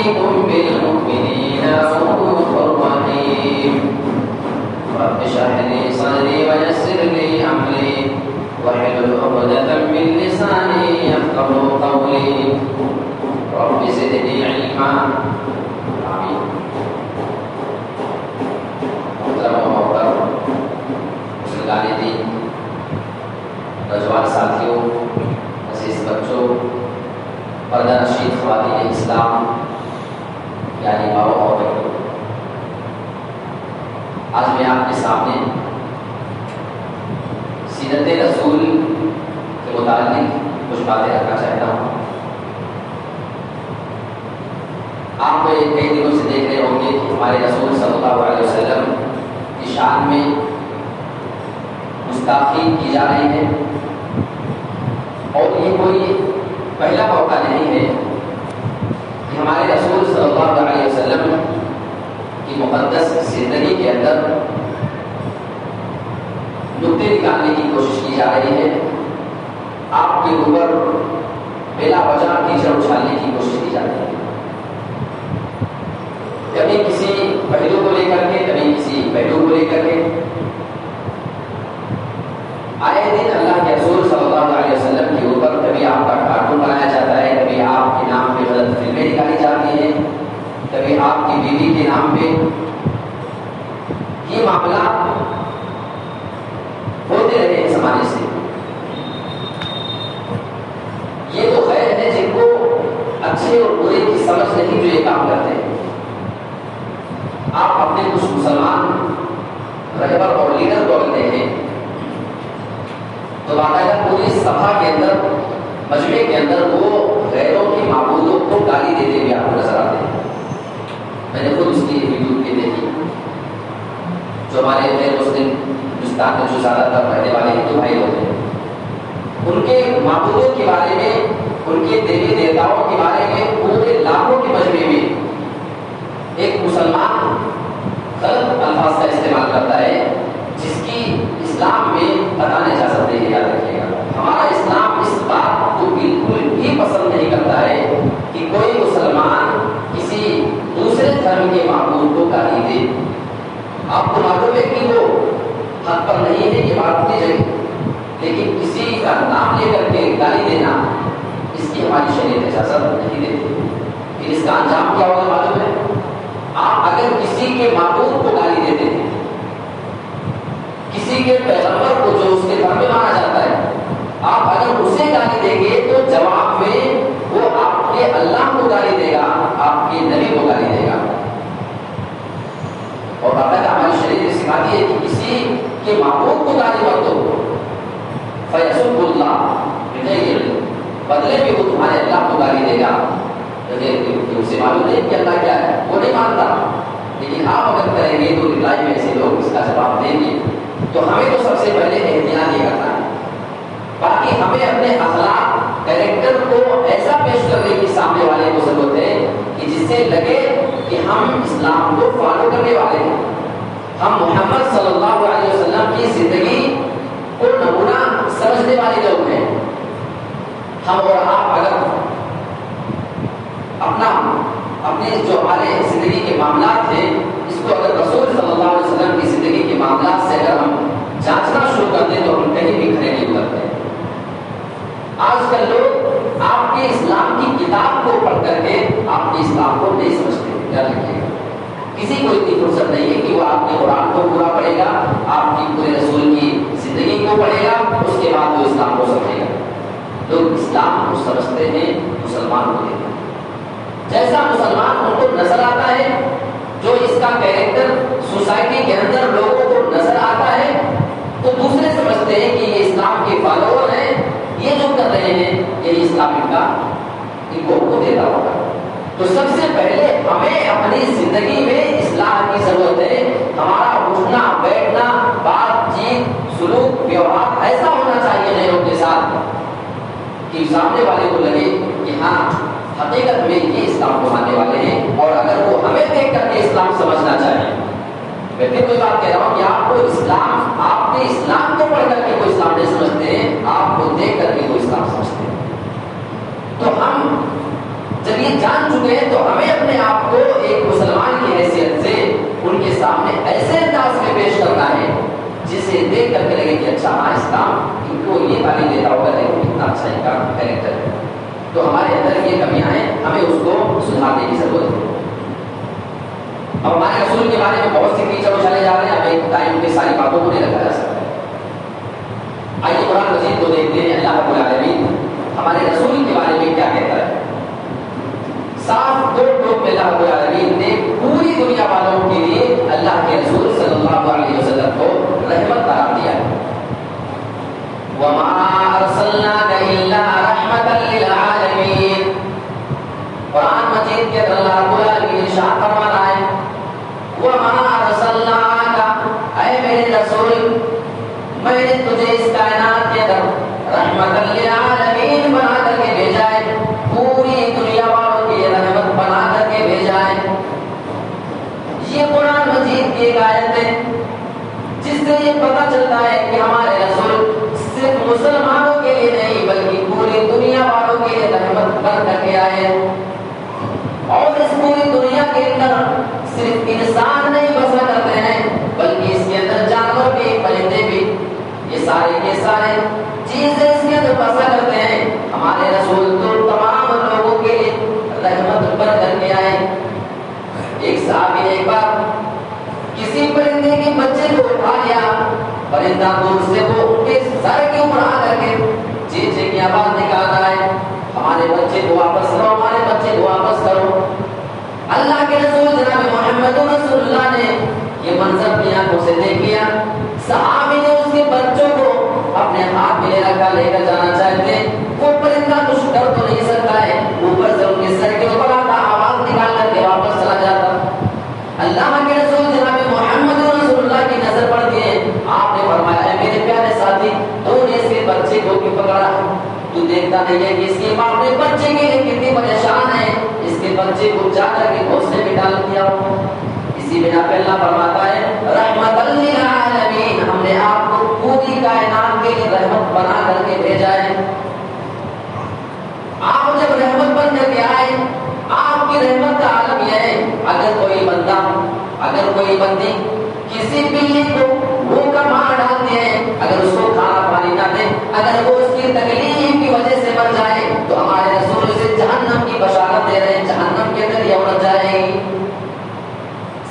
عليكم بالمؤمنين رؤوف رحيم رب اشرح لي صدري ويسر لي أمري واحلل عقدة من لساني يفقهوا قولي رب زدني علما آمين. نوجوان ساتھیوں، عزیز بچوں، پردہ نشین خواتین اسلام یعنی ماؤں اور بہنوں، آج میں آپ کے سامنے سیرت رسول کے متعلق کچھ باتیں رکھنا چاہتا ہوں. آپ کئی دنوں سے دیکھ رہے ہوں گے کہ ہمارے رسول صلی اللہ علیہ وسلم کی شان میں گستاخی کی جا رہی ہے، اور یہ کوئی پہلا موقع نہیں ہے کہ ہمارے رسول صلی اللہ علیہ وسلم کی مقدس زندگی کے اندر نقطے نکالنے کی کوشش کی جا رہی ہے، آپ کے اوپر بلا وجہ کیچڑ اچھالنے کی کوشش کی جا رہی ہے، کبھی کسی پہلو کو لے کر کے، کبھی کسی پہلو کو لے کر کے. آئے دن اللہ کے رسول صلی اللہ علیہ وسلم کے اوپر کبھی آپ کا کارٹون بنایا جاتا ہے، کبھی آپ کے نام پہ غلط فلمیں نکالی جاتی ہیں، کبھی آپ کی بیوی کے نام پہ. یہ معاملات ہوتے رہے اس زمانے سے. یہ تو خیر ہے جن کو اچھے اور برے کی سمجھ نہیں جو یہ کام کرتے ہیں. آپ اپنے کچھ مسلمان رہبر اور لیڈر کو اگر دیکھیں تو باقاعدہ پوری سبھا کے اندر، مجمع کے اندر وہ غیروں کی معبودوں کو گالی دیتے ہوئے آپ کو نظر آتے ہیں. میں نے خود اس کی ویڈیو بھی دیکھی. جو ہمارے غیر مسلم ہندوستان میں جو زیادہ تر رہنے والے ہندو بھائی ہوتے ہیں، ان کے معبودوں کے بارے میں، ان کے دیوی دیوتاؤں کے بارے میں پورے لاکھوں کے مجمع میں ایک مسلمان غلط الفاظ کا استعمال کرتا ہے جس کی اسلام میں پتہ نہیں جا سکتے. یاد رکھیے گا، ہمارا اسلام اس بات کو بالکل بھی پسند نہیں کرتا ہے کہ کوئی مسلمان کسی دوسرے دھرم کے معبود کو گالی دے. آپ کو معلوم ہے کہ وہ حق پر نہیں ہے، یہ بات کی جائے، لیکن کسی کا نام لے کر کے گالی دینا اس کی ہماری شریعت اجازت نہیں دیتی. پھر اس کا انجام کیا ہوگا معلوم ہے؟ آپ اگر کسی کے معبود کو گالی دیتے ہیں، کسی کے پیغمبر کو جو اس کے گھر میں مانا جاتا ہے، آپ اگر اسے گالی دیں گے تو جواب میں وہ آپ کے اللہ کو گالی دے گا، آپ کے نبی کو گالی دے گا. اور باقاعدہ ہماری شریعت سکھاتی ہے کہ کسی کے معبود کو گالی مت دو. فیسب اللہ بدلے میں وہ تمہارے اللہ کو گالی دے گا. اسے معلوم نہیں کہ اللہ کیا ہے، وہ نہیں مانتا، لیکن آپ اگر کریں گے تو رپلائی میں ایسے لوگ اس کا جواب دیں گے. تو ہمیں تو سب سے پہلے احتیاط یہ کرنا ہے. باقی ہمیں اپنے اخلاق، کیریکٹر کو ایسا پیش کرنے کی سامنے والے کو ضرورت ہے کہ جس سے لگے کہ ہم اسلام کو فالو کرنے والے ہیں، ہم محمد صلی اللہ علیہ وسلم کی زندگی کو نمونہ سمجھنے والے لوگ ہیں. ہم اور آپ اگر اپنے جو ہمارے زندگی کے معاملات ہیں اس کو اگر رسول صلی اللہ علیہ وسلم کی زندگی کے معاملات سے اگر ہم جانچنا شروع کر دیں تو ہم کہیں بھی کھڑے نہیں اترتے. آج کل لوگ آپ کے اسلام کی کتاب کو پڑھ کر کے آپ کے اسلام کو نہیں سمجھتے. یاد رکھیے گا، کسی کو اتنی فرصت نہیں ہے کہ وہ آپ کے قرآن کو پورا پڑھے گا، آپ کی پورے رسول کی زندگی کو پڑھے گا، اس کے بعد وہ اسلام کو سمجھے گا. لوگ اسلام کو سمجھتے ہیں، مسلمان کو دیکھتے ہیں. جیسا مسلمان ان کو نظر آتا ہے، جو اس کا کیریکٹر سوسائٹی کے اندر لوگوں کو نظر آتا ہے، تو دوسرے سمجھتے ہیں کہ یہ اسلام کے فالوور ہیں، یہ جو کر رہے ہیں یہ اسلام ان کو دیتا ہوگا. تو سب سے پہلے ہمیں اپنی زندگی میں اصلاح کی ضرورت ہے. ہمارا اٹھنا بیٹھنا، بات چیت، سلوک، ویوہار ایسا ہونا چاہیے غیروں کے ساتھ کہ سامنے والے کو لگے کہ ہاں حقیقت میں یہ اسلام کو ماننے والے ہیں، اور اگر وہ ہمیں دیکھ کر کے اسلام سمجھنا چاہیے. میں پھر کوئی بات کہہ رہا ہوں کہ آپ کو اسلام، آپ نے اسلام کو پڑھ کر کے کوئی اسلام نہیں سمجھتے ہیں، آپ کو دیکھ کر کے کوئی اسلام سمجھتے ہیں. تو ہم جب یہ جان چکے ہیں تو ہمیں اپنے آپ کو ایک مسلمان کی حیثیت سے ان کے سامنے ایسے انداز میں پیش کرنا ہے جسے دیکھ کر کے لگے کہ اچھا ہاں اسلام ان کو یہ تعلیم دیتا ہوگا لیکن اتنا اچھا ان کا کریکٹر ہے. تو ہمارے اندر یہ کمیاں ہیں, ہمیں اس کو سدھارنے کی ضرورت ہے. اب ہمارے رسول کے بارے میں بہت سی فیچر چلے جا رہے ہیں, اب ایک ٹائم پہ ساری باتوں کو نہیں رکھا جا سکتا ہے. آئیے قرآن مجید کو دیکھتے ہیں اللہ رب العالمین ہمارے رسول کے بارے میں کیا کہتا ہے. صاف دو ٹوک میں اللہ رب العالمین نے پوری دنیا والوں کے لیے اللہ کے رسول صلی اللہ علیہ وسلم کو رحمت قرار دیا ہے. وَمَا أَرْسَلْنَاكَ إِلَّا رَحْمَةً لِلْعَالَمِينَ. قرآن مجید کے اندر اللہ رب العالمین ارشاد فرما رہا ہے وَمَا أَرْسَلْنَاكَ, اے میرے رسول میں نے تجھے اس کائنات کے اندر رحمۃ للعالمین بنا کر کے بھیجا ہے, پوری دنیا والوں کی رحمت بنا کر کے بھیجا ہے. یہ قرآن مجید کی ایک آیت ہے جس سے یہ پتہ چلتا ہے کہ ہمارے رسول صرف مسلمانوں کے لیے نہیں بلکہ پوری دنیا والوں کے لیے رحمت بن کر کے آئے ہیں. اور اس پوری دنیا کے اندر صرف انسان نہیں بسا کرتے ہیں بلکہ اس کے اندر جانور بھی, پرندے بھی, یہ سارے چیزیں اس کے اندر بسا کرتے ہیں. ہمارے رسول تو تمام لوگوں کے لیے رحمت بن کر کے آئے. ایک صحابی نے ایک بار کسی پرندے کے بچے کو اٹھا لیا, پرندہ دور سے وہ ان کے سر کے اوپر آ کر کے چیخنے کی آواز نکال رہا ہے, ہمارے بچے کو واپس کرو, ہمارے بچے کو واپس کرو. اللہ کے رسول جناب محمد رسول اللہ نے یہ منظر اپنی آنکھوں سے دیکھ لیا. صحابی نے اس کے بچوں کو اپنے ہاتھ میں لے رکھا, لے کر جانا چاہتے. وہ پرندہ کچھ ڈر تو نہیں سکتا ہے, اوپر سے ان کے سر کے اوپر آتا, آواز نکال کر کے واپس چلا جاتا. اللہ کے رسول جناب محمد رسول اللہ کی نظر پڑتی ہے. آپ نے فرمایا اے میرے پیارے ساتھی, تو نے اس کے بچے کو کیوں پکڑا؟ تو دیکھتا نہیں ہے کہ اس کے باپ نے بچے کے لیے کتنی پریشان ہے, اس کے بچے کو جا کر کے گھونسلے میں ڈال دیا. اسی بنا پہ اللہ فرماتا ہے رحمت للعالمین, ہم نے آپ کو پوری کائنات کے لیے رحمت بنا کر کے بھیجا ہے. آپ جب رحمت بن کر کے آئے, آپ کی رحمت کا عالم یہ ہے اگر کوئی بندہ, اگر کوئی بندی کسی بلی کو منہ کا مار ڈالتے ہیں, اگر اس کو کھانا پانی نہ دے, اگر وہ اس کی تکلیف کی وجہ سے مر جائے تو ہمارے رسول سے جہنم کی بشارت دے رہے ہیں, جہنم کے اندر یہ عورت جائے گی.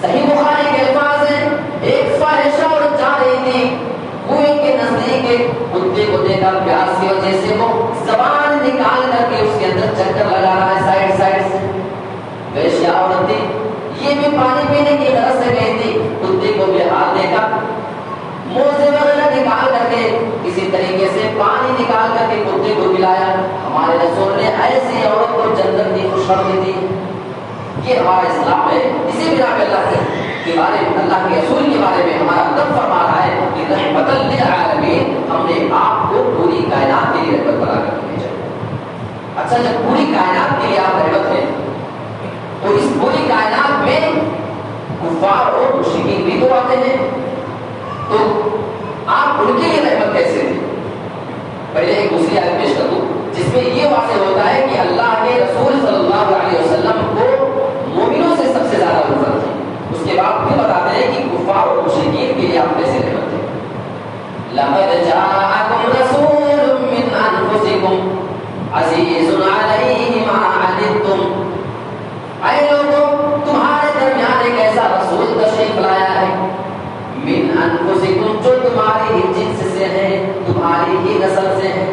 صحیح بخاری کے الفاظ ہیں ایک فاحشہ عورت جا رہی تھی کنویں کے نزدیک, کتے کو دیکھا, پیاس کی وجہ سے وہ زبان نکال کر کے اس کے اندر چکر لگا رہا ہے سائڈ سے. ویشیا عورت تھی, یہ بھی پانی پینے کی غرض سے گئی تھی, کتے کو بے حال دیکھا, موزے وغیرہ نکال کر کے کسی طریقے سے پانی نکال کر کے کتے کو پلایا. ہمارے رسول نے ایسی عورت کو جنت کی خوشخبری دی. یہ ہمارا اسلام ہے. اسی بنا پہ اللہ کے بارے میں, اللہ کے رسول کے بارے میں ہمارا رب فرما رہا ہے کہ رحمت للعالمین, ہم نے آپ کو پوری کائنات کے لیے رحمت بنا کر بھیجا. اچھا, جب پوری کائنات کے لیے آپ رحمت ہیں تو اس پوری کائنات میں کفار اور مشرکین بھی تو آتے ہیں, تو آپ ان کے لیے رحمت کیسے تھی؟ پہلے ایک دوسری آیت پیش کر دوں جس میں یہ واضح ہوتا ہے کہ اللہ کے رسول صلی اللہ علیہ وسلم کو مومنوں سے سب سے زیادہ نفرت تھی. اس کے بعد پھر بتاتے ہیں کہ کفار اور مشرکین کے لیے آپ کیسے رحمت تھے. لقد جاءکم رسول من انفسکم عزیز علیہ ما عنتم, اے لوگوں تمہارے درمیان ایک ایسا رسول تشریف لایا ہے من انفسکم, جو تمہاری ہی جنس سے ہے, تمہاری ہی نسل سے ہے.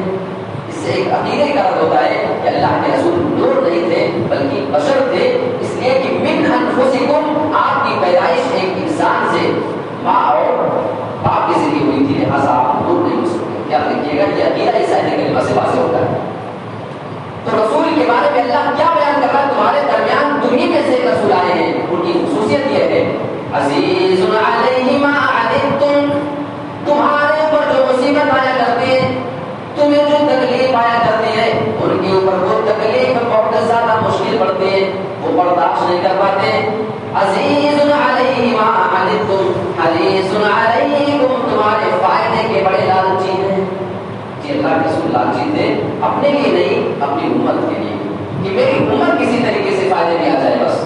اس سے ایک عقیدے کا رد ہوتا ہے کہ اللہ کے رسول نور نہیں تھے بلکہ بشر تھے, اس لیے کہ من انفسکم, آپ کی پیدائش ایک انسان سے, ماں اور باپ کی زندگی ہوئی تھی, لہٰذا آپ نور نہیں ہو سکتے. کیا دیکھیے گا, یہ عقیدہ اس آیت کریمہ سے واضح ہوتا ہے. تو رسول کے بارے میں اللہ کیا بیان کر رہا ہے؟ تمہارے درمیان تمہیں میں سے ایک رسول آئے ہیں, ان کی خصوصیت یہ ہے عزیز علیہ ما عنتم, تمہارے اوپر جو مصیبت آیا کرتی ہے, تمہیں جو تکلیف آیا کرتی ہے, ان کے اوپر وہ تکلیف بہت زیادہ مشکل پڑتی ہے, وہ برداشت نہیں کر پاتے. عزیز علیہ ما عنتم حریص علیکم, تمہارے فائدے کے بڑے لالچی ہیں. اللہ کے رسول لالچی تھے, اپنے لیے نہیں اپنی امت کے لیے, کہ میری امت کسی طریقے سے فائدے میں آ جائے بس.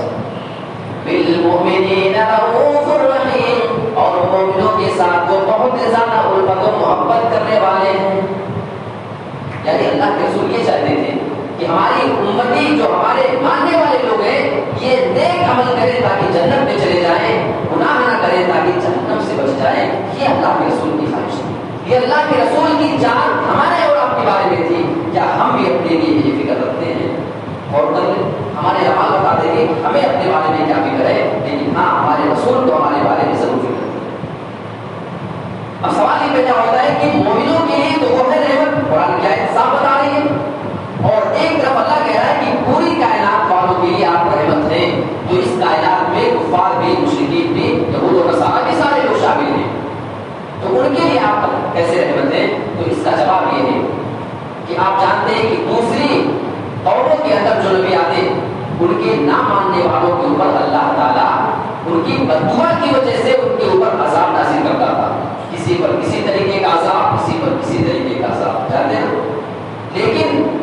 بالمؤمنین رؤوف رحیم، اور مومنوں کے ساتھ وہ بہت زیادہ الفت و محبت کرنے والے ہیں. یعنی اللہ کے رسول یہ چاہتے تھے کہ ہماری امتی جو ہمارے ماننے والے لوگ ہیں یہ نیک عمل کریں تاکہ جنت میں چلے جائیں، گناہ نہ کریں تاکہ جہنم سے بچ جائیں. یہ اللہ کے رسول کی خواہش تھی، یہ اللہ کے رسول کی چاہت ہمارے اور آپ کے بارے میں تھی. کیا ہم بھی اپنے لیے یہ فکر رکھتے ہیں؟ اور ہمارے اعمال بتا دیں گے ہمیں اپنے بارے میں کیا فکر ہے، لیکن ہاں ہمارے رسول کو ہمارے بارے میں ضرور فکر ہے. اب سوال یہ پیدا ہوتا ہے کہ مومنوں کے لیے تو وہ ہے رحمت، قرآن کی آیت صاف بتا رہی ہے، اور ایک طرف اللہ کہہ رہا ہے کہ پوری کائنات والوں کے لیے آپ رحمت ہیں. تو اس کائنات میں کفار بھی، مشرکین بھی، یہود و نصارہ بھی سارے لوگ شامل ہیں. تو ان کے لیے آپ کیسے رحمت ہیں؟ تو اس کا جواب یہ ہے کہ آپ جانتے ہیں کہ دوسری قوموں کے اندر جو نبی آتے ان کے نہ ماننے والوں کے اوپر اللہ تعالیٰ ان کی بددعا کی وجہ سے ان کے اوپر عذاب نازل کرتا تھا. کسی پر کسی طریقے کا عذاب، کسی پر کسی طریقے کا عذاب، جانتے ہیں. لیکن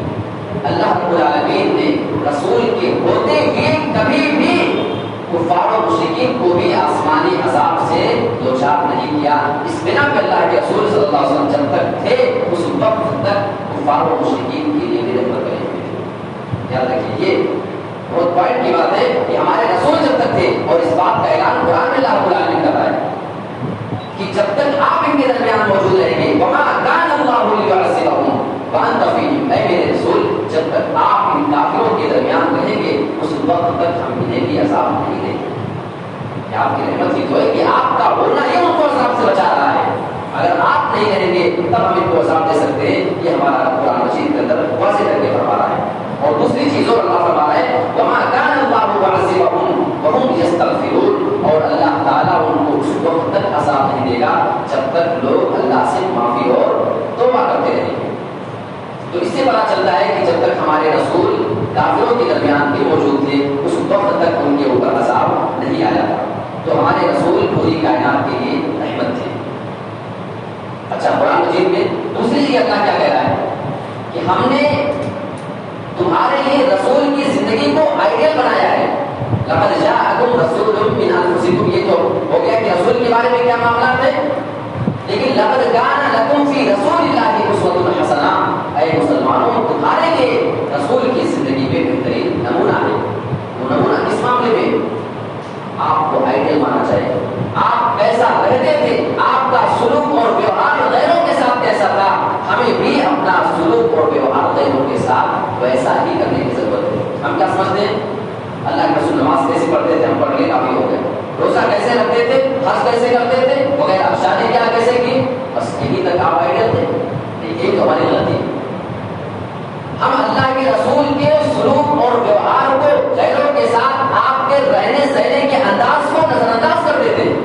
اللہ رب العالمین نے رسول کے ہوتے ہوئے کبھی بھی کفار و مشرکین کو بھی آسمانی عذاب سے دوچار نہیں کیا. اس بنا پہ اللہ کے رسول صلی اللہ علیہ وسلم جب تک تھے اس وقت تک کفار و مشرکین کے لیے بھی رحمت کریں گے. یاد رکھیے یہ بہت پوائنٹ کی بات ہے کہ ہمارے رسول جب تک تھے، اور اس بات کا اعلان قرآن میں اللہ رب العالمین کر رہا ہے کہ جب تک آپ ان کے درمیان موجود رہیں گے، وما کان اللہ لیعذبہم وانت فیہم، اے میرے رسول جب تک آپ ان کافروں کے درمیان رہیں گے اس وقت تک ہم انہیں بھی عذاب نہیں دیں گے. یہ آپ کی رحمت ہی تو ہے کہ آپ کا بولنا یہ ان کو عذاب سے بچا رہا ہے. اگر آپ نہیں رہیں گے تب ہم ان کو عذاب دے سکتے ہیں. یہ ہمارا قرآن مجید کے اندر واضح کر کے فرما رہا ہے. اور دوسری چیز اور اللہ فرما رہا ہے وما کان اللہ معذبہم وہم یستغفرون، اور اللہ تعالیٰ ان کو اس وقت تک عذاب نہیں دے گا جب تک لوگ اللہ سے معافی اور توبہ کرتے رہیں گے. تو اس سے پتہ چلتا ہے کہ جب تک ہمارے رسول کافروں کے درمیان بھی موجود تھے اس وقت تک ان کے اوپر عذاب نہیں آیا تھا. تو ہمارے رسول پوری کائنات کے لیے رحمت تھے. اچھا قرآن مجید میں دوسری چیز اللہ کیا کہہ رہا ہے کہ ہم نے تمہارے لیے رسول کی زندگی کو آئیڈیل بنایا ہے. لقد جاءکم رسول من انفسکم، یہ تو ہو گیا کہ رسول کے بارے میں کیا معاملات ہیں. لیکن لقد کان لکم فی رسول اللہ اسوۃ حسنہ، اے مسلمانوں تمہارے لیے رسول کی زندگی میں بہترین نمونہ ہے. وہ نمونہ کس معاملے میں؟ آپ کو آئیڈیل مانا چاہیے. آپ کیسا رہتے تھے، آپ کا سلوک اور ویوہار غیروں کے ساتھ کیسا تھا، ہمیں بھی اپنا سلوک اور ویوہار غیروں کے ساتھ ویسا ہی کرنے کی ضرورت ہے. ہم کیا سمجھتے ہیں؟ اللہ کے رسول نماز کیسے پڑھتے تھے، ہم پڑھ کے کافی ہو گئے. روزہ کیسے رکھتے تھے، حج کیسے کرتے تھے وغیرہ، شادی کیا کیسے کی، بس یہی تک آپ آئیڈیل تھے. یہی تو ہماری غلطی ہے. ہم اللہ کے رسول کے سلوک اور ویوہار کو غیروں کے ساتھ آپ کے رہنے سہنے کے انداز کو نظر انداز کر دیتے ہیں،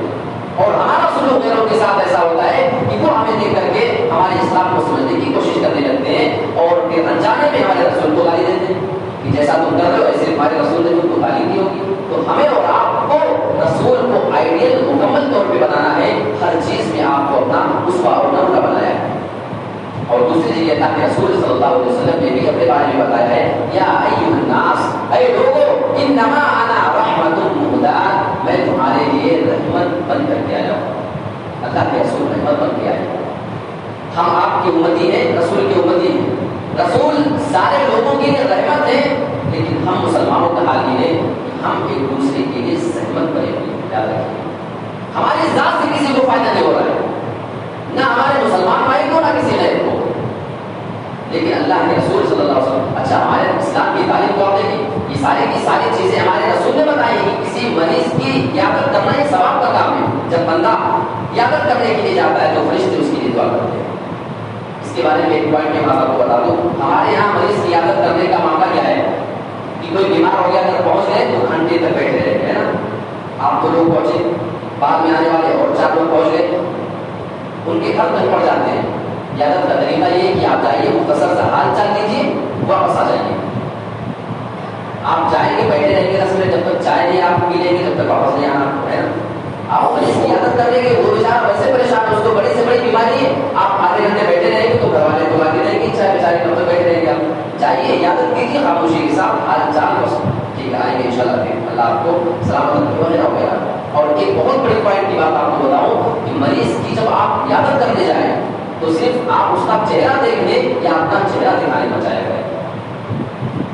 اور ہمارا سلوک غیروں کے ساتھ ایسا ہوتا ہے کہ وہ ہمیں دیکھ کر کے ہمارے اسلام کو سمجھنے کی کوشش کرنے لگتے ہیں، اور پھر انجانے میں ہمارے رسول کو گالی دیتے ہیں کہ جیسا تم کر رہے ہو ایسے ہمارے رسول نے تم کو گالی دی ہوگی. تو ہمیں اور آپ کو رسول کو آئیڈیل مکمل طور پہ بنانا ہے. ہر چیز میں آپ کو اپنا اسوہ اور نمونہ بنایا ہے. اور دوسری چیز اللہ کے رسول صلی اللہ علیہ وسلم نے بھی اپنے بارے میں بتایا ہے یا ایھا الناس، اے لوگو انما انا رحمت مہداۃ، میں تمہارے لیے رحمت بن کر کے آیا ہوں. اللہ کے رسول رحمت بن کے آئے. ہم آپ کی امتی ہیں، رسول کی امتی ہیں. رسول سارے لوگوں کے لیے رحمت ہے، لیکن ہم مسلمانوں کا حال یہ ہے کہ ہم ایک دوسرے کے لیے زحمت بنے ہوئے. یاد رکھیے ہماری ذات سے کسی کو فائدہ نہیں ہو رہا ہے، نہ ہمارے مسلمان بھائی کو نہ کسی غیر کو، لیکن اللہ کے رسول صلی اللہ علیہ وسلم. اچھا ہمارے اسلام کی تعلیم کو آپ دیکھیں، یہ ساری کی ساری چیزیں ہمارے رسول نے بتائی ہیں کہ کسی مریض کی عیادت کرنا یہ ثواب کا کام ہے. جب بندہ عیادت کرنے کے لیے جاتا ہے تو فرشتے اس کے لیے دعا کرتے ہیں. اس کے بارے میں ایک پوائنٹ میں آپ کو بتا دوں، ہمارے یہاں مریض کی عیادت کرنے کا معاملہ کیا ہے کہ کوئی بیمار ہو گیا اگر پہنچ گئے تو گھنٹے تک بیٹھے رہے گا نا. آپ کو لوگ پہنچے، بعد میں آنے والے اور 4 لوگ پہنچ گئے، ان کے گھر تک پڑ جاتے ہیں. عیادت کا طریقہ یہ ہے کہ آپ جائیے، مختصر سا حال چال لیجیے، واپس آ جائیے. آپ جائیں گے بیٹھے رہیں گے 10 منٹ، جب تک چائے نہیں آپ پی لیں گے جب تک واپس نہیں آنا ہے نا. آپ مریض کی عیادت کرنے کے وہ بیچارہ ویسے پریشان ہے، اس کو بڑی سے بڑی بیماری ہے، آپ آدھے گھنٹے بیٹھے رہیں گے تو گھر والے تو آگے رہیں گے، چائے بیچارے کب تک بیٹھے رہیں گے آپ. جائیے عیادت کیجیے خاموشی کے ساتھ، حال چال کو ٹھیک آئیں گے انشاءاللہ، پھر اللہ آپ کو سلامت وغیرہ وغیرہ۔ اور ایک بہت بڑی پوائنٹ کی بات آپ کو بتاؤں کہ مریض کی جب آپ عیادت کرنے جائیں تو صرف آپ اس کا چہرہ دیکھ لیں یا اپنا چہرہ دکھانے بچایا گئے۔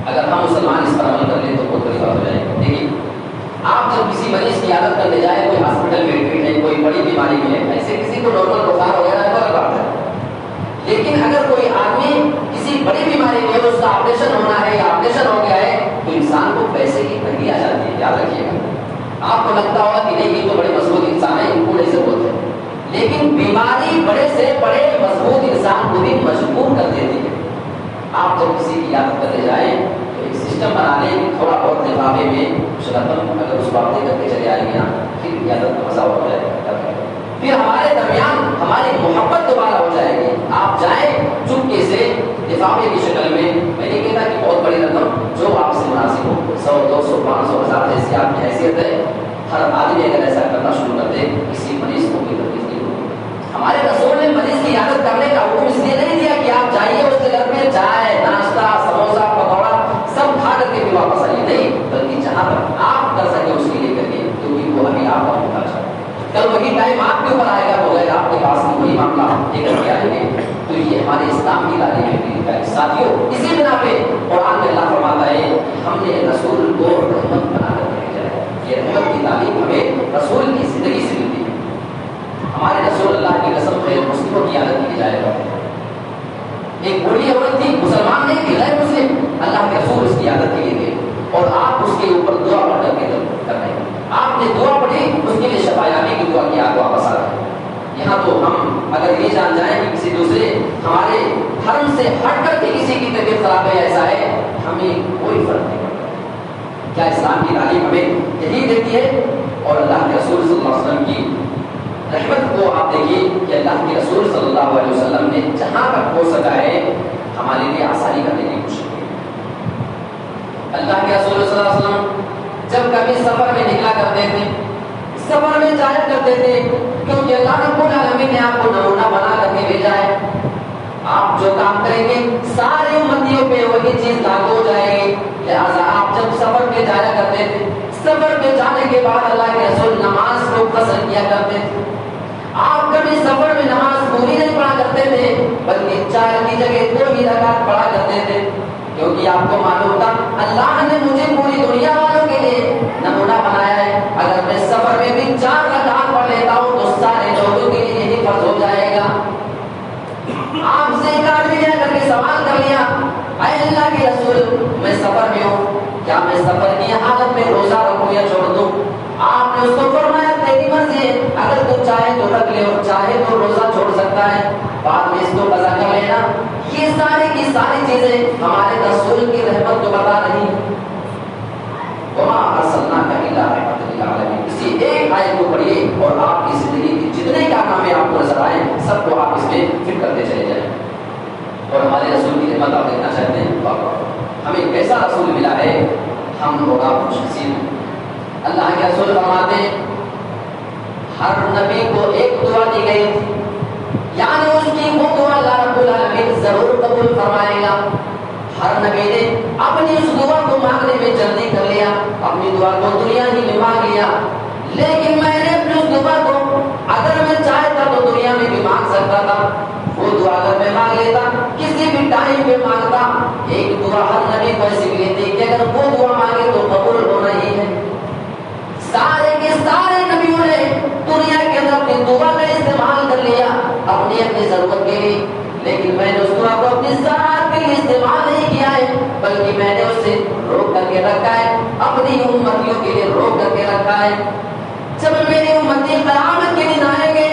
اگر ہم مسلمان اس پر عمل کر لیں تو بہت بڑی بات ہو جائے گی۔ دیکھیے آپ جب کسی مریض کی عیادت کرنے جائیں، کوئی ہاسپٹل میں ایڈمٹ ہے، کوئی بڑی بیماری میں ہے، ایسے کسی کو نارمل بخار وغیرہ ہے تو بات ہے، لیکن اگر کوئی آدمی کسی بڑی بیماری میں اس کا آپریشن ہونا ہے یا آپریشن ہو گیا ہے تو انسان کو پیسے کی تنگی آ جاتی ہے، یاد رکھیے گا۔ آپ کو لگتا ہوگا کہ نہیں یہ تو بڑے مضبوط انسان ہے، ان کو نہیں سے بولتے، لیکن بیماری بڑے سے بڑے مضبوط انسان کو بھی مجبور کر دیتی ہے۔ آپ جب کسی کی عیادت کرنے جائیں تو ایک سسٹم بنا لیں، تھوڑا بہت لفافے میں کچھ رقم اگر اس کو آپ دے کر کے چلے آئیں گے نا، پھر عیادت کا مزہ ہو جائے گا، پھر ہمارے درمیان ہماری محبت دوبارہ ہو جائے گی۔ آپ جائیں چپکے سے لفافے کی شکل میں، میں نہیں کہتا کہ بہت بڑی رقم، جو آپ سے مناسب ہو، 100 200 500 1000 جیسی آپ کی حیثیت ہے، ہر آدمی اگر ایسا کرنا شروع کر دے کسی مریض کو کوئی تکلیف نہیں ہوگی۔ ہمارے رسول نے مریض کی عیادت کرنے کا حکم اس لیے نہیں دیا کہ آپ جائیے اس کے گھر میں چائے ناشتہ سموسہ پکوڑا سب کھا کر کے بھی واپس آئیے، نہیں، بلکہ جہاں پر آپ کر سکیں اس کے لیے کریے، کیونکہ وہ ابھی آپ کا محتاج ہے۔ کل وہی ٹائم آپ کے اوپر آئے گا تو غیر آپ کے پاس وہی معاملہ لے کر کے آئیں گے۔ تو یہ ہمارے اسلام کی تعلیم ہے ساتھیوں۔ اسی بنا پہ قرآن میں اللہ فرماتا ہے ہم نے رسول کو رحمت بنا کر بھیجا ہے۔ یہ رحمت کی تعلیم ہمیں رسول کی زندگی سے ملتی ہے۔ ہمارے رسول اللہ کی قسم غیر مسلموں کی عادت کی جائے گا۔ ایک بوڑھی عورت تھی، مسلمان نہیں تھی، غیر مسلم، اللہ کے رسول اس کی عادت کے لیے گئے اور آپ اس کے اوپر دعا پڑھ کر کے کر رہے ہیں۔ آپ نے دعا پڑھی، اس کے لیے شفایابی کی دعا کی، آپ واپس آ رہے ہیں۔ یہاں تو ہم اگر یہ جان جائیں کہ کسی دوسرے ہمارے حرم سے ہٹ کر کے کسی کی طبیعت خراب ہے، ایسا ہے، ہمیں کوئی فرق نہیں پڑتا۔ کیا اسلام کی تعلیم ہمیں یہی دیتی ہے؟ اور اللہ کے رسول صلی اللہ علیہ وسلم کی رحمت کو آپ دیکھیے کہ اللہ کے رسول صلی اللہ علیہ وسلم نے جہاں تک ہو سکا ہے ہمارے لیے آسانی کرنے کی کوشش کی۔ اللہ کے رسول صلی اللہ علیہ وسلم جب کبھی سفر میں نکلا کرتے تھے، سفر میں جایا کرتے تھے، کیونکہ اللہ رب العالمین نے آپ کو نمونہ بنا کر کے بھیجا ہے۔ آپ جو کام کریں گے سارے امتیوں پہ وہی چیز لاگو ہو جائے گی۔ لہٰذا آپ جب سفر پہ جایا کرتے تھے، سفر پہ جانے کے بعد اللہ کے رسول نماز کو قصر کیا کرتے تھے۔ آپ کبھی سفر میں نماز پوری نہیں پڑھا کرتے تھے، بلکہ 4 کی جگہ 2 ہی رکعت پڑھا کرتے تھے، کیونکہ آپ کو معلوم تھا اللہ نے مجھے پوری دنیا والوں کے لیے نمونہ بنایا ہے۔ اگر میں سفر میں بھی 4 رکعت پڑھ لیتا ہوں تو سارے لوگوں کے لیے یہی فرض ہو جائے گا۔ آپ سے ایک آدمی نے کر کے سوال کر لیا، اے اللہ کے رسول میں سفر میں ہوں، کیا میں سفر کی حالت میں روزہ رکھوں یا چھوڑ دوں؟ آپ نے اس کو فرمایا تیری مرضی ہے، اگر تو چاہے تو رکھ لے اور چاہے تو روزہ چھوڑ سکتا ہے، بعد میں اس کو قضا کر لینا۔ یہ ساری کی ساری چیزیں ہمارے رسول کی رحمت کو بتا رہی ہیں۔ وما ارسلناک الا رحمۃ للعالمین، اسی ایک آیت کو پڑھیے اور آپ کی زندگی کے جتنے کارنامے آپ کو نظر آئیں سب کو آپ اس میں فٹ کرتے چلے جائیں۔ اور ہمارے رسول کی رحمت آپ دیکھنا چاہتے ہیں، ہمیں کیسا رسول ملا ہے، ہم لوگ آپ خوش نصیب ہیں۔ اللہ کے رسول فرماتے ہیں ہر نبی کو ایک دعا دی گئی تھی، یعنی اس کی وہ دعا اللہ رب العالمین ضرور قبول فرمائے گا۔ ہر نبی نے اپنی اس دعا کو مانگنے میں جلدی کر لیا، اپنی دعا کو دنیا ہی میں مانگ لیا، لیکن میں نے اپنی اس دعا کو اگر میں چاہتا تو دنیا میں بھی مانگ سکتا تھا۔ وہ دعا اگر میں مانگ لیتا کسی بھی ٹائم پہ مانگتا، ایک دعا ہر نبی کو ایسی ملی تھی کہ اگر وہ دعا مانگے تو قبول ہونا ہی ہے۔ سارے کے سارے نبیوں نے دنیا کے اندر اپنی دعا کا استعمال کر لیا اپنی ضرورت کے لیے، لیکن میں نے اس دعا کو اپنی ذات کے لیے استعمال نہیں کیا ہے، بلکہ میں نے اسے روک کر کے رکھا ہے، اپنی امتیوں کے لیے روک کر کے رکھا ہے۔ جب میری امتی قیامت کے دن آئیں گے،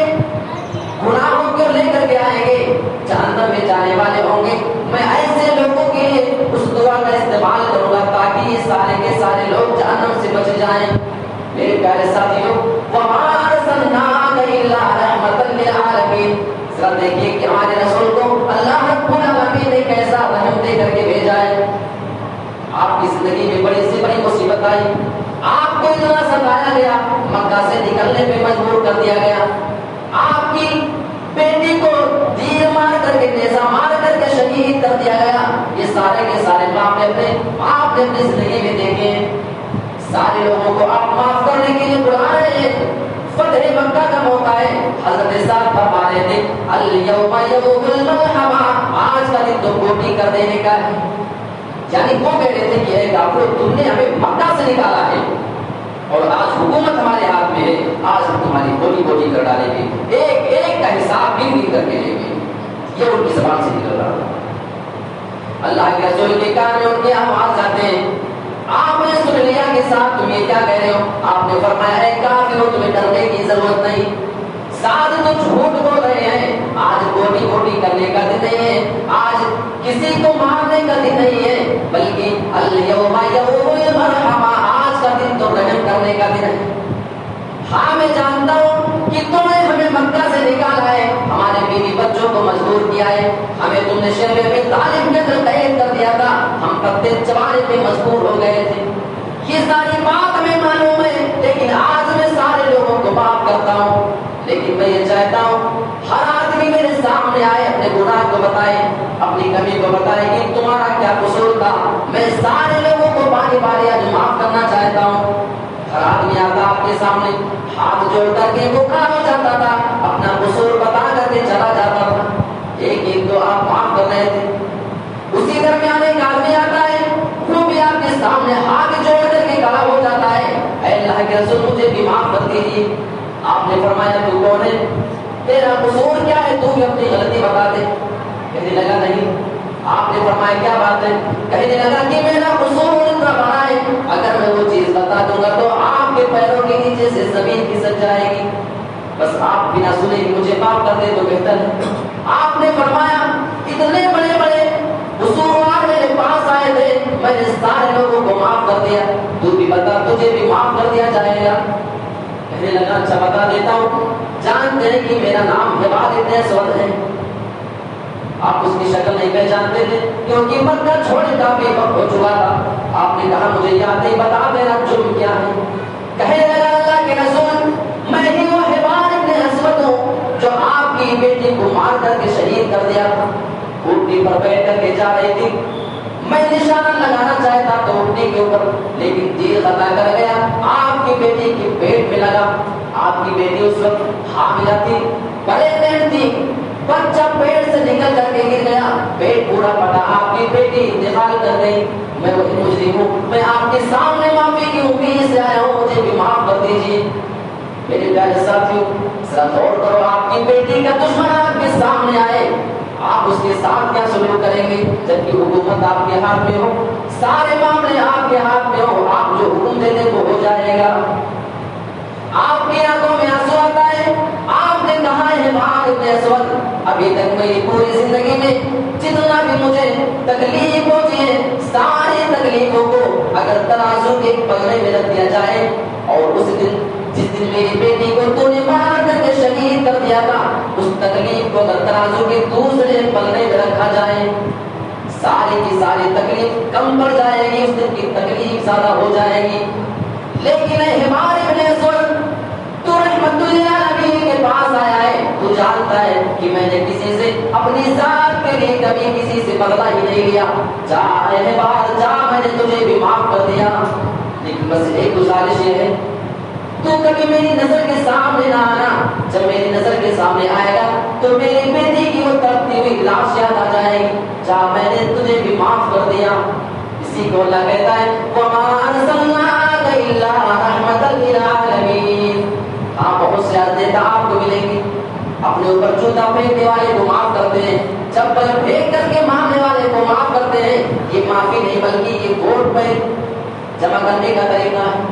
گناہوں کو لے کر کے آئیں گے، جہنم میں جانے والے ہوں گے، میں ایسے لوگوں کے لیے اس دعا کا استعمال کروں گا تاکہ یہ سارے کے سارے لوگ جہنم سے بچ جائیں۔ میرے پیارے ساتھیوں، وَمَا أَرْسَلْنَاكَ إِلَّا رَحْمَةً لِّلْعَالَمِينَ، ذرا دیکھیے کہ ہمارے رسول کو اللہ رب العالمین نے کیسا رحم دے کر کے بھیجا ہے۔ آپ کی زندگی میں بڑی سے بڑی مصیبت آئی، آپ کو اتنا ستایا گیا، مکہ سے نکلنے پہ مجبور کر دیا گیا، آپ کی بیٹی کو تیر مار کر کے نیزہ مار کر کے شہید کر دیا گیا، یہ سارے کے سارے معاملے آپ نے اپنی زندگی میں دیکھے ہیں. سارے لوگوں کو آپ معاف کرنے کے لیے بلا رہے ہیں. فتح مکہ کا موقع ہے. حضرت سعد فرما رہے تھے الیوم یوم الملحمہ، آج کا دن تو گوٹی کر دینے کا ہے. یعنی وہ کہہ رہے تھے کہ اے کافرو، تم نے ہمیں مکہ سے نکالا ہے اور آج حکومت ہمارے ہاتھ میں ہے. آج ہم تمہاری بوٹی بوٹی کر ڈالیں گے، ایک ایک کا حساب بھی کر کے لیں گے. یہ ان کی زبان سے نکل رہا تھا. اللہ کے رسول کے کان میں ان کے آواز آتے ہیں. آپ نے سن لیا کے ساتھ تم یہ کیا کہہ رہے ہو؟ آپ نے فرمایا اے کافرو، تمہیں ڈرنے کی ضرورت نہیں. ساتھ تو جھوٹ بول رہے ہیں. آج بوٹی بوٹی کرنے کا دن نہیں ہے، آج کسی کو مارنے کا دن نہیں ہے، بلکہ الیوم یوم المرحمہ، آج کا دن تو رحم کرنے کا دن ہے. ہاں میں جانتا ہوں کہ تم نے ہمیں مکہ سے نکالا ہے، ہمارے بیوی بچوں کو مجبور کیا ہے، ہمیں تم نے شہر میں تعلیم کے اندر قید کر دیا تھا، ہم پتے چبانے پہ مجبور ہو گئے تھے. یہ ساری بات ہمیں معلوم ہے، لیکن آج میں سارے لوگوں کو معاف کرتا ہوں. لیکن میں یہ چاہتا ہوں ہر آدمی میرے سامنے آئے، اپنے گناہ کو بتائے، اپنی کمی کو بتائے کہ تمہارا کیا قصور تھا. میں سارے لوگوں کو باری باری آج معاف کرنا چاہتا ہوں. ہر آدمی آتا آپ کے سامنے ہاتھ جوڑ کر کے وہ کھڑا ہو جاتا تھا، اپنا قصور بتا کر کے چلا جاتا تھا. ایک ایک تو آپ معاف کر رہے تھے. اسی درمیان ایک آدمی آتا ہے، وہ بھی آپ کے سامنے ہاتھ جوڑ کر کے کھڑا ہو جاتا ہے، اے اللہ کے رسول مجھے بھی معاف کر دیجیے. آپ نے فرمایا تو کون ہے، تیرا قصور کیا ہے، تو بھی اپنی غلطی بتا دے. کہنے لگا نہیں. آپ نے فرمایا کیا بات ہے؟ کہنے لگا کہ میرا قصور اتنا بڑا ہے، اگر میں وہ چیز بتا دوں گا تو آپ کے پیروں کے نیچے سے زمین کھسک جائے گی. بس آپ بنا سنے ہی مجھے معاف کر دے تو بہتر ہے. آپ نے فرمایا اتنے بڑے بڑے قصوروار میرے پاس آئے تھے، میں نے سارے لوگوں کو معاف کر دیا، تو بھی بتا تجھے بھی معاف کر دیا جائے گا. کہنے لگا اچھا بتا دیتا ہوں. جانتے ہیں کہ میرا نام حباب ابن اسود ہے. آپ اس کی شکل نہیں پہچانتے تھے کیونکہ مکہ چھوڑنے کا بھی وقت ہو چکا تھا. آپ نے کہا مجھے یاد نہیں، بتا میرا جرم کیا ہے. کہنے لگا اللہ کے رسول میں ہی وہ حباب ابن اسود ہوں جو آپ کی بیٹی کو مار کر کے شہید کر دیا تھا. اونٹنی پر بیٹھ کر کے جا رہی تھی، میں نشانہ لگانا چاہتا تو اونٹنی کے اوپر، لیکن تیر خطا کر گیا، آپ کی بیٹی کے پیٹ میں لگا. آپ کی بیٹی اس وقت حاملہ تھی، بڑے پیٹ تھی، بچہ پیٹ سے نکل کر کے گر گیا، پیٹ پورا پھٹا، آپ کی بیٹی انتقال کر گئی. میں وہی مجرم ہوں، میں آپ کے سامنے معافی کی امید سے آیا ہوں، مجھے بھی معاف کر دیجیے. میرے پیارے ساتھیوں ذرا غور کرو، آپ کی بیٹی کا دشمن آپ کے سامنے آئے، آپ اس کے ساتھ کیا سلوک کریں گے؟ جبکہ حکومت آپ کے ہاتھ میں ہو، سارے معاملے آپ کے ہاتھ میں ہو، آپ جو حکم دے دیں وہ ہو جائے گا. آپ کی آنکھوں میں آنسو آتا ہے. آپ نے کہا ہے حباب ابن اسود ابھی تک میری پوری زندگی میں جتنا بھی مجھے تکلیف پہنچی ہے، ساری تکلیفوں کو اگر ترازو کے پلڑے میں رکھ دیا جائے اور اس دن جس دن میری بیٹی کو تو نے مار کر کے شہید کر دیا تھا، اس تکلیف کو اگر ترازو کے دوسرے پلڑے میں رکھا جائے، ساری کی ساری تکلیف کم پڑ جائے گی، اس دن کی تکلیف زیادہ ہو جائے گی. لیکن حباب ابن اسود تو رحمت للعالمین کے پاس آیا ہے، تو جانتا ہے کہ میں نے کسی سے اپنی ذات کے لیے کبھی کسی سے بدلہ ہی نہیں لیا. جا حباب جا، میں نے تجھے بھی معاف کر دیا، لیکن بس ایک گزارش یہ ہے تو کبھی میری نظر کے سامنے نہ آنا. جب میری نظر کے سامنے آئے گا تو میری بیٹی کی وہ تڑپتی ہوئی لاش یاد آ جائے گی. جا میں نے تجھے بھی معاف کر دیا. اسی کو اللہ کہتا ہے وَمَا أَرْسَلْنَاكَ إِلَّا رَحْمَةً لِلْعَالَمِينَ. ہاں بہت سے دیتا آپ کو ملیں گی، اپنے اوپر جوتا پھینکنے والے کو معاف کرتے ہیں، چپل پھینک کر کے مارنے والے کو معاف کرتے ہیں. یہ معافی نہیں بلکہ یہ ووٹ پہ جمع کرنے کا طریقہ ہے.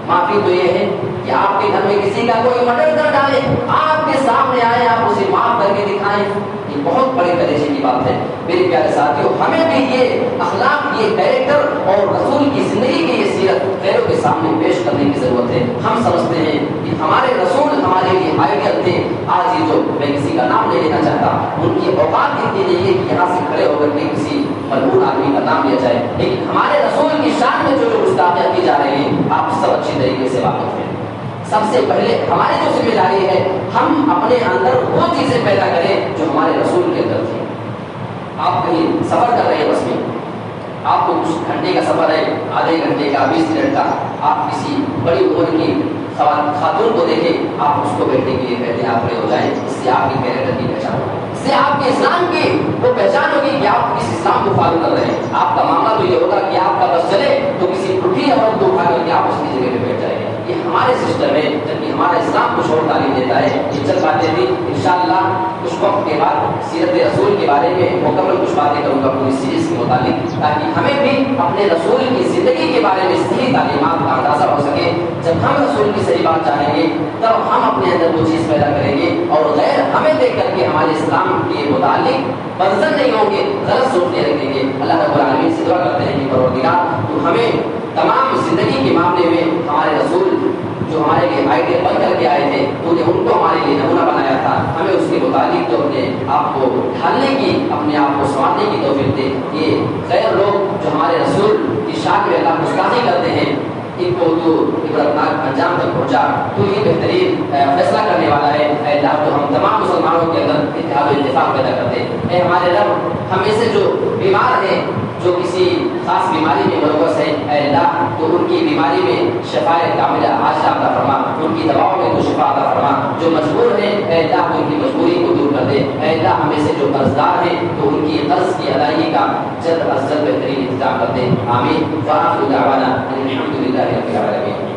معافی تو یہ ہے کہ آپ کے گھر میں کسی کا کوئی مرڈر کر ڈالے، آپ کے سامنے آئے، آپ اسے معاف کر کے دکھائیں. یہ بہت بڑے درجے کی بات ہے. میرے پیارے ساتھیوں ہمیں بھی یہ اخلاق، یہ کیریکٹر اور رسول کی زندگی کی یہ سیرت غیروں کے سامنے پیش کرنے کی ضرورت ہے. ہم سمجھتے ہیں کہ ہمارے رسول ہمارے لیے آئیڈیل تھے. آج یہ جو میں کسی کا نام نہیں لینا چاہتا، ان کی اوقات اتنی نہیں ہے کہ یہاں سے کھڑے ہو کر کے کسی ملعون آدمی کا نام لیا جائے، لیکن ہمارے رسول کی شان میں جو گستاخیاں کی جا رہی ہیں آپ سب اچھی طریقے سے واقف ہیں. سب سے پہلے ہماری جو ذمہ داری ہے، ہم اپنے اندر وہ چیزیں پیدا کریں جو ہمارے رسول کے اندر تھی. آپ کہیں سفر کر رہے ہیں بس میں، آپ کو کچھ گھنٹے کا سفر ہے، آدھے گھنٹے کا، 20 منٹ کا، آپ کسی بڑی عمر کی خاتون کو دیکھیں، آپ اس کو بیٹھنے کے لیے کہتے ہیں آپ کھڑے ہو جائیں، اس سے آپ کی کیریکٹر کی پہچان ہوگی، اس سے آپ کے اسلام کی وہ پہچان ہوگی کہ آپ کس اسلام کو فالو کر رہے ہیں۔ آپ کا معاملہ تو یہ ہوگا کہ آپ کا بس چلے تو کسی بڈھی عورت کو اٹھا کر کے آپ اس کی جگہ پہ بیٹھ جائیں گے۔ یہ ہمارے سسٹم ہے، جبکہ ہمارا اسلام کچھ اور تعلیم دیتا ہے۔ یہ چل باتیں تھی، انشاءاللہ کچھ وقت کے بعد سیرت رسول کے بارے میں مکمل کچھ باتیں کروں گا پوری سیریز کے متعلق، تاکہ ہمیں بھی اپنے رسول کی زندگی کے بارے میں صحیح تعلیمات کا اندازہ ہو سکے۔ جب ہم رسول کی صحیح بات چاہیں گے تب ہم اپنے اندر وہ چیز پیدا کریں گے، اور غیر ہمیں دیکھ کر کے ہمارے اسلام کے متعلق منظر نہیں ہوں گے، غلط سوچنے رکھیں گے۔ اللہ رب العالمین سے دعا کرتے ہیں کہ پروردگار تو ہمیں تمام زندگی کے معاملے میں ہمارے رسول جو ہمارے لیے آئیڈیل بن کر کے آئے تھے، تو نے ان کو ہمارے لیے نمونہ بنایا تھا، ہمیں اس کے مطابق تو اپنے آپ کو ڈھالنے کی، اپنے آپ کو سنوارنے کی توفیق دے۔ یہ غیر لوگ جو ہمارے رسول کی شان میں اللہ گستاخی کرتے ہیں، ان کو تو عبرتناک انجام تک پہنچا، تو یہ بہترین فیصلہ کرنے والا ہے۔ اے اللہ تو ہم تمام مسلمانوں کے اندر اتحاد و اتفاق پیدا کرتے۔ اے ہمارے رب، ہم میں سے جو بیمار ہیں، جو کسی خاص بیماری میں ملوث ہے، اے اللہ تو ان کی بیماری میں شفائے کاملہ عاجلہ عطا فرما، ان کی دواؤں میں تو شفا عطا فرما۔ جو مجبور ہیں اے اللہ تو ان کی مجبوری کو دور کر دے۔ اے اللہ ہمیں سے جو قرض دار ہیں تو ان کی قرض کی ادائیگی کا جلد از جلد بہترین انتظام کر دے، آمین۔ وآخر دعوانا ان الحمد للہ رب العالمین۔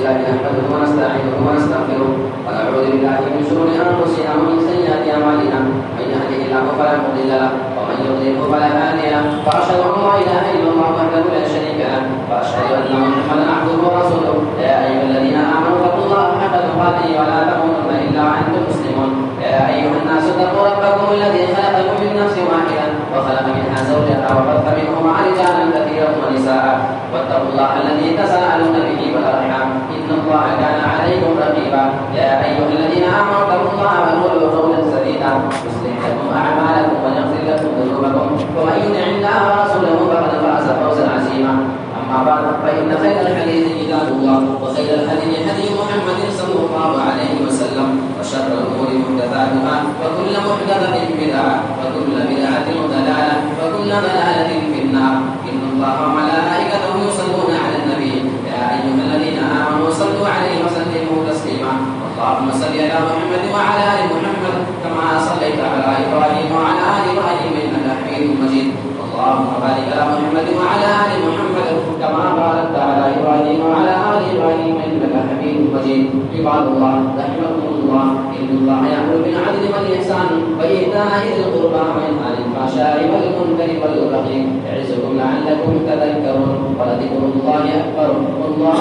نحمده ونستعينه ونستغفره ونعوذ بالله من شرور انفسنا ومن سيئات اعمالنا، من يهده الله فلا مضل له ومن يضلل فلا هادي له، واشهد ان لا اله الا الله وحده لا شريك له، واشهد ان محمدا عبده ورسوله۔ يا ايها الذين امنوا اتقوا الله حق تقاته ولا تموتن الا وانتم مسلمون۔ يا ايها الناس اتقوا ربكم الذي خلقكم من نفس واحده وخلق منها زوجها وبث منهما رجالا كثيرا ونساء، واتقوا الله الذي تساءلون به والارحام ان الله كان عليكم رقيبا۔ يا ايها الذين امنوا اتقوا الله وقولوا قولا سديدا يصلح لكم اعمالكم ويغفر لكم ذنوبكم، ومن يطع الله ورسوله فقد فاز فوزا عظيما۔ اما بعد فان خير الحديث كتاب الله، وخير الهدي هدي محمد صلى الله عليه وسلم، وشر الامور محدثاتها، وكل محدثه بدعه، وكل بدعه ضلاله، وكل ضلاله في النار۔ ان الله وملائكته يصلون على النبي، يا ايها الذين امنوا صلوا عليه وسلموا تسليما۔ اللهم صل على محمد وعلى ال محمد كما صليت على ابراهيم وعلى ال ابراهيم انك حميد مجيد۔ اللهم بارك على محمد وعلى ال محمد كما باركت على ابراهيم وعلى ال ابراهيم انك حميد مجيد۔ عباد الله رحمكم الله، ان الله يامر بالعدل والاحسان وايتاء ذي القربى وينهى عن الفحشاء والمنكر والبغي يعظكم لعلكم تذكرون، ولذكر الله اكبر والله